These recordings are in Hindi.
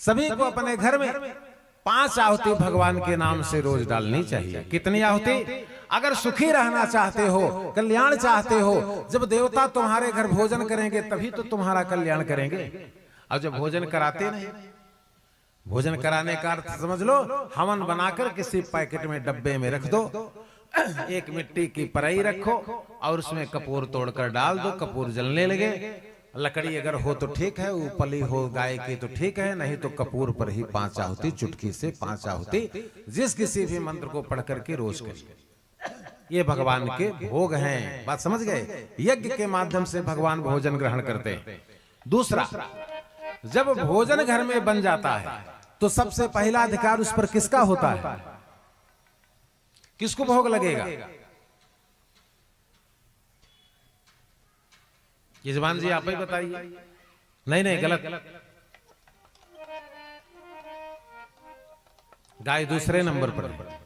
सभी को अपने घर में 5 आहुति भगवान के नाम से रोज डालनी चाहिए। कितनी आहुति? अगर सुखी रहना चाहते हो, कल्याण चाहते हो, जब देवता तुम्हारे घर भोजन करेंगे तभी तो तुम्हारा कल्याण करेंगे। और जब भोजन कराते नहीं, भोजन कराने का अर्थ समझ लो, हवन बनाकर किसी पैकेट में डब्बे में रख दो, एक मिट्टी की परई रखो और उसमें कपूर तोड़कर डाल दो, कपूर जलने लगे। लकड़ी अगर हो तो ठीक है, उपली हो गाय की तो ठीक है, नहीं तो कपूर पर ही 5 आहुति, चुटकी से 5 आहुति जिस किसी भी मंत्र को पढ़ करके रोज करिए। ये भगवान के भोग हैं। बात समझ गए? यज्ञ के माध्यम से भगवान भोजन ग्रहण करते हैं। दूसरा, जब भोजन घर में बन जाता है तो सबसे पहला अधिकार उस पर किसका होता है? किसको भोग लगेगा? यजमान जी आप ही बताइए। नहीं नहीं, गलत। गाय दूसरे नंबर पर है।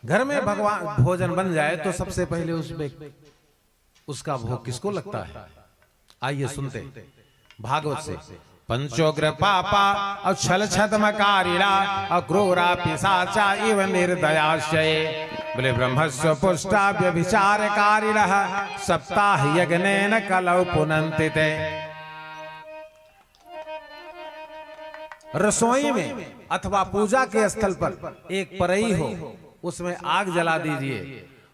घर में भगवान भोजन बन जाए तो सबसे पहले उसका भोग किसको लगता है? आइए सुनते भागवत से। पंचोग्र पापा अक्षल छदमकारिणा अक्रूरा पिशाचा इव निर्दयाश्चये बोले ब्रह्मस्व पुष्टा व्यभिचारकारिणः सप्ताह यज्ञेन कलौ पुनन्ति ते। रसोई में अथवा पूजा के स्थल पर एक परई हो, उसमें आग जला दीजिए।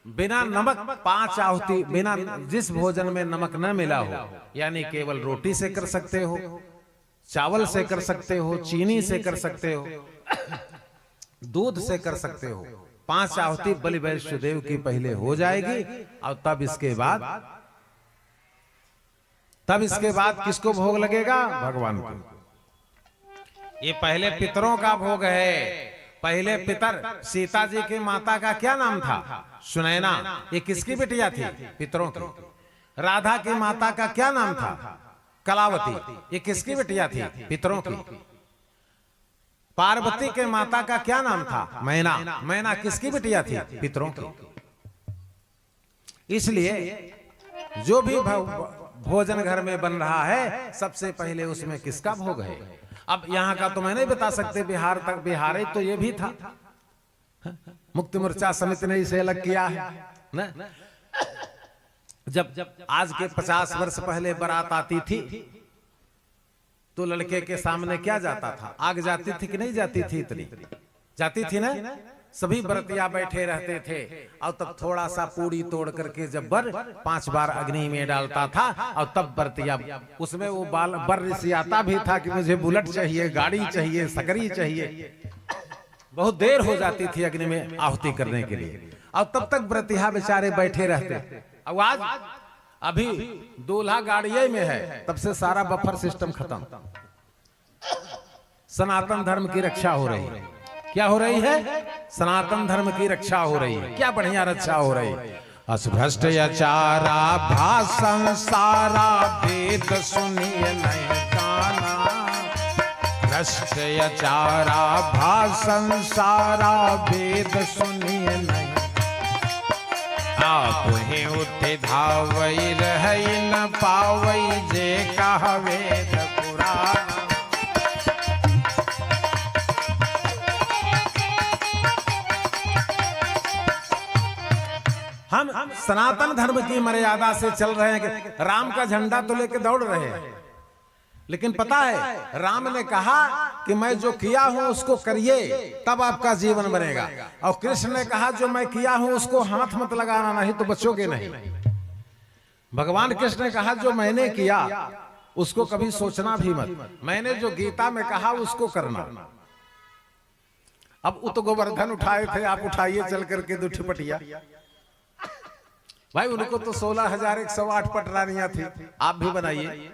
बिना नमक 5 आहुति, बिना जिस भोजन में नमक न मिला हो, यानी केवल रोटी से कर सकते हो, चावल से कर सकते हो, चीनी से कर सकते हो, दूध से कर सकते हो। 5 आहुति बलि वैष्णदेव की पहले हो जाएगी और तब इसके बाद किसको भोग लगेगा? भगवान को। ये पहले पितरों का भोग है। पहले पितर, सीता जी की माता का क्या नाम था? सुनैना। ये किसकी बिटिया थी? पितरों की। राधा की माता का क्या नाम था? कलावती। ये किसकी बिटिया थी? पितरों की। पार्वती के माता का क्या नाम था? मैना। मैना किसकी बिटिया थी? पितरों की। इसलिए जो भी भोजन घर में बन रहा है सबसे पहले उसमें किसका भोग है? अब यहाँ का तो मैं नहीं बता सकते, बिहार तक बिहार तो ये भी था। मुक्ति मोर्चा समिति ने इसे अलग किया है ना? जब आज के 50 वर्ष पहले बारात आती थी तो लड़के के सामने क्या जाता था? आग जाती थी कि नहीं जाती थी? इतनी जाती थी ना? सभी बरतिया बैठे रहते थे और तब थोड़ा सा पूड़ी तोड़ करके जब बर 5 बार अग्नि में डालता था और तब बरतिया, उसमें वो बर रिसियाता भी था कि मुझे बुलेट चाहिए, गाड़ी चाहिए, सकरी चाहिए। बहुत देर हो जाती थी अग्नि में आहुति करने के लिए और तब तक बरतिया बेचारे बैठे रहते। अब आज अभी दूल्हा गाड़िये में है, तब से सारा बफर सिस्टम खत्म। सनातन धर्म की रक्षा हो रही है। क्या हो रही है? सनातन धर्म की रक्षा हो रही है। क्या बढ़िया रक्षा हो रही है। अस्भ्रष्टाचारा भाषण सारा वेद सुनिए नहीं काना। भ्रष्टाचारा भाषण सारा वेद सुनिए नहीं। आप ही उठे धावई रही न पावई जे कह वेद पुराण। हम सनातन धर्म की मर्यादा से चल रहे हैं कि राम का झंडा तो लेके दौड़ रहे हैं, लेकिन पता है राम ने कहा कि मैं जो किया हूं उसको करिए तब आपका जीवन बनेगा, और कृष्ण ने कहा जो मैं किया हूं उसको हाथ मत लगाना नहीं तो बचोगे नहीं। भगवान कृष्ण ने कहा जो मैंने किया उसको कभी सोचना भी मत, मैंने जो गीता में कहा उसको करना। अब उत गोवर्धन उठाए थे, आप उठाइए चल करके दुठपटिया। भाई उनको तो 16,108 पटरानियां थी, आप भी बनाइए।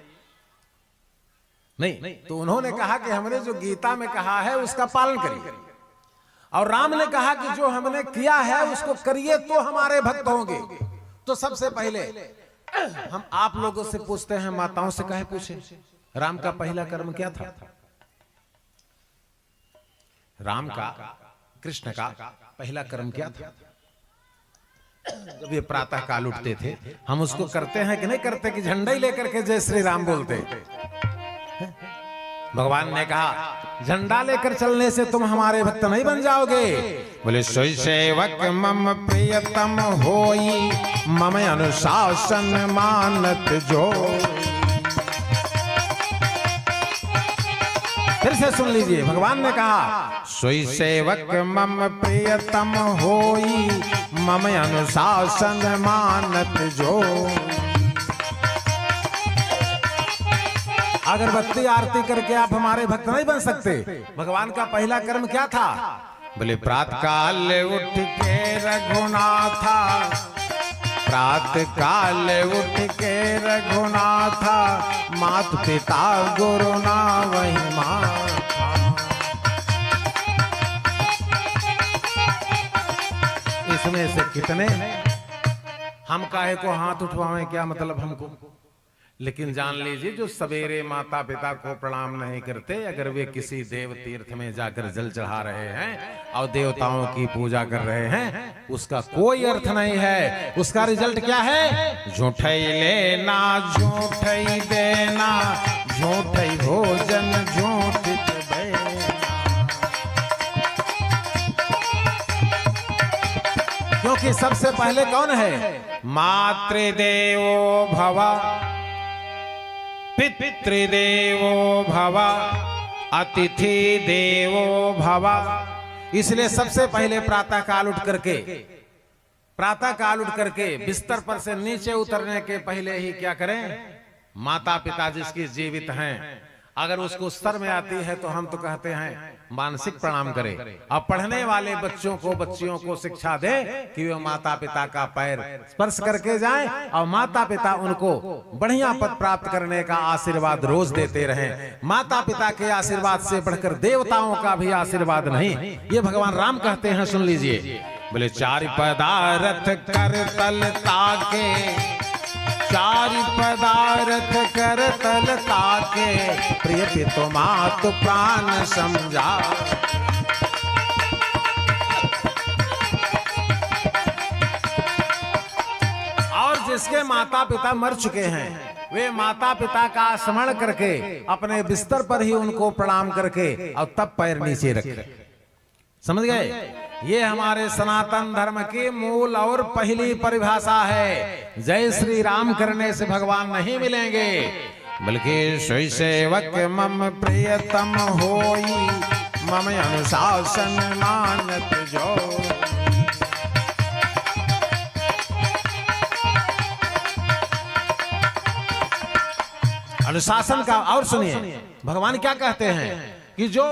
नहीं तो उन्होंने कहा कि हमने जो गीता में कहा है उसका पालन करिए, और राम ने कहा कि जो हमने किया है उसको करिए तो हमारे भक्त होंगे। तो सबसे पहले हम आप लोगों से पूछते हैं, माताओं से कहे पूछे, राम का पहला कर्म क्या था? राम का, कृष्ण का पहला कर्म क्या था? जब ये प्रातः काल उठते थे, हम उसको करते हैं कि नहीं करते कि झंडा ही लेकर के जय श्री राम बोलते? भगवान ने कहा झंडा लेकर चलने से तुम हमारे भक्त नहीं बन जाओगे। बोले सोई सेवक मम प्रियतम होई, मम अनुशासन मानत जो। फिर से सुन लीजिए, भगवान ने कहा सोई सेवक मम प्रियतम होई, मम अनुशासन मानत जो। अगरबत्ती आरती करके आप हमारे भक्त नहीं बन सकते। भगवान का पहला कर्म क्या था? बोले प्रातः काल उठ के रघुनाथा, प्रातः काल उठ के रघुनाथा, मात पिता गुरु ना वही माता। इसमें से कितने हम काहे को हाथ उठवाएं, क्या मतलब हमको। लेकिन जान लीजिए जो सवेरे माता पिता को प्रणाम नहीं करते, अगर वे किसी देव तीर्थ में जाकर जल चढ़ा रहे हैं और देवताओं की पूजा कर रहे हैं, उसका कोई अर्थ नहीं है। उसका रिजल्ट क्या है? झूठई लेना झूठई देना, झूठई भोजन झूठित देना। क्योंकि सबसे पहले कौन है? मातृदेवो भव, पितृदेवो भव, अतिथि देवो भव। इसलिए सबसे पहले प्रातः काल उठ करके बिस्तर पर से नीचे उतरने के पहले ही क्या करें? माता पिता जिसकी जीवित हैं, अगर उसको स्तर में आती है तो हम तो कहते हैं मानसिक प्रणाम करें। अब पढ़ने वाले बच्चों को बच्चियों को शिक्षा दे कि वे माता पिता का पैर स्पर्श करके जाएं और माता पिता उनको बढ़िया पद प्राप्त करने का आशीर्वाद रोज देते रहें। माता पिता के आशीर्वाद से बढ़कर देवताओं का भी आशीर्वाद नहीं, ये भगवान राम कहते हैं। सुन लीजिए, बोले चारि पदार्थ कर तल ताके, चारि पदार्थ कर तल ताके, प्रिय पितु मातु प्राण समझा। और जिसके माता पिता मर चुके हैं, वे माता पिता का स्मरण करके अपने बिस्तर पर ही उनको प्रणाम करके और तब पैर नीचे रखे। समझ गए? ये हमारे सनातन धर्म की मूल और पहली परिभाषा है। जय श्री राम करने से भगवान नहीं मिलेंगे, बल्कि सोई सेवक मम प्रियतम होई, मम अनुशासन मानत जो। अनुशासन का और सुनिए, भगवान क्या कहते हैं कि जो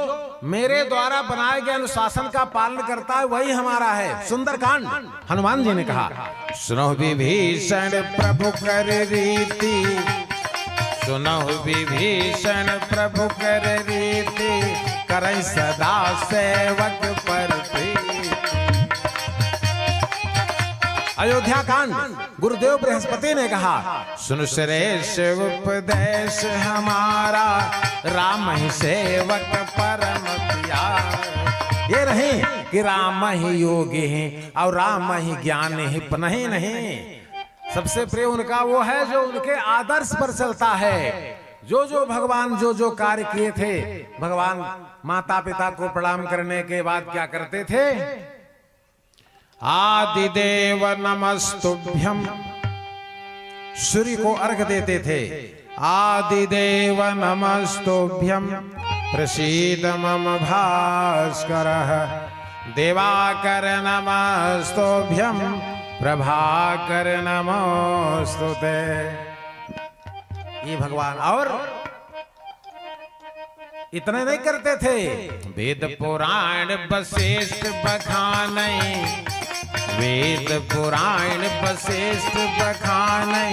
मेरे द्वारा बनाए गए अनुशासन का पालन करता है वही हमारा है। सुंदरकांड हनुमान जी ने कहा, सुनो विभीषण प्रभु कर रीति, सुनो विभीषण प्रभु कर रीति, करई सदा सेवक पर प्रीति। अयोध्या कांड गुरुदेव बृहस्पति ने कहा, सुन श्रेष्ठ उपदेश हमारा, राम ही सेवक परम प्यार। ये नहीं कि राम ही योगी है और राम ही ज्ञानी है, नहीं। सबसे प्रिय उनका वो है जो उनके आदर्श पर चलता है। जो भगवान जो कार्य किए थे, भगवान माता पिता को प्रणाम करने के बाद क्या करते थे? आदिदेव नमस्तुभ्यं, सूर्य को अर्घ देते थे। आदिदेव नमस्तुभ्यं, प्रसीद मम भास्करः, देवाकर नमस्तुभ्यं, प्रभाकर नमोस्तुते। ये भगवान और इतने नहीं करते थे। वेद पुराण वशिष्ठ बखानै, वेद पुराण वशिष्ठ बखानै,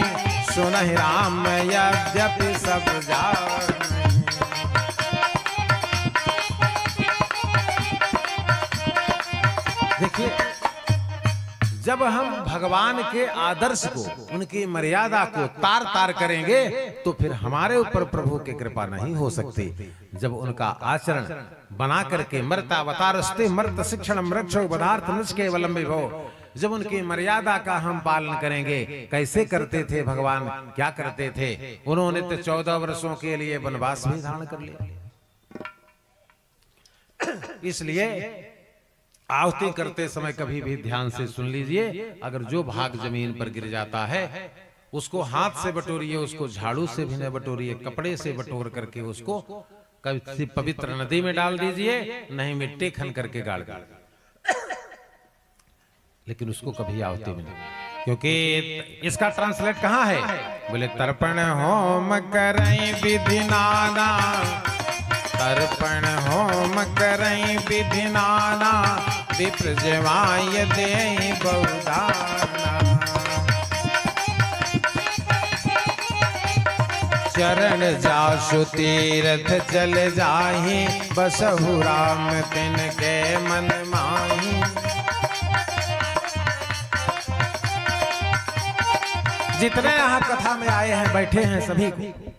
सुनहि राम यद्यपि सब जानै। देखिए, जब हम भगवान के आदर्श को, उनकी मर्यादा को तार तार करेंगे तो फिर हमारे ऊपर प्रभु की कृपा नहीं हो सकती। जब उनका आचरण बना करके मर्तावतारस्ते मर्त शिक्षण मृक्षो पदार्थ निष्केवलम विभो, जब उनकी मर्यादा का हम पालन करेंगे। कैसे करते थे भगवान, क्या करते थे? उन्होंने तो 14 वर्षों के लिए वनवास भी धारण कर लिया। इसलिए आहुति करते समय कभी भी ध्यान से सुन लीजिए, अगर जो भाग जमीन पर गिर जाता है उसको हाथ से बटोरिए, उसको झाड़ू से भी न बटोरिए, कपड़े से बटोर करके उसको किसी पवित्र नदी में डाल दीजिए, नहीं मिट्टी खन करके गाड़ लेकिन उसको कभी आहुति में नहीं। क्योंकि इसका ट्रांसलेट कहाँ है? बोले तर्पण होम करई विधि नाना, तर्पण होम करई विधि नाना, विप्र जवाय देई बहुदाना। चरण जासु तीर्थ चल जाहि, बसहु राम तिनके मन माहि। जितने यहाँ कथा में आए हैं बैठे हैं सभी को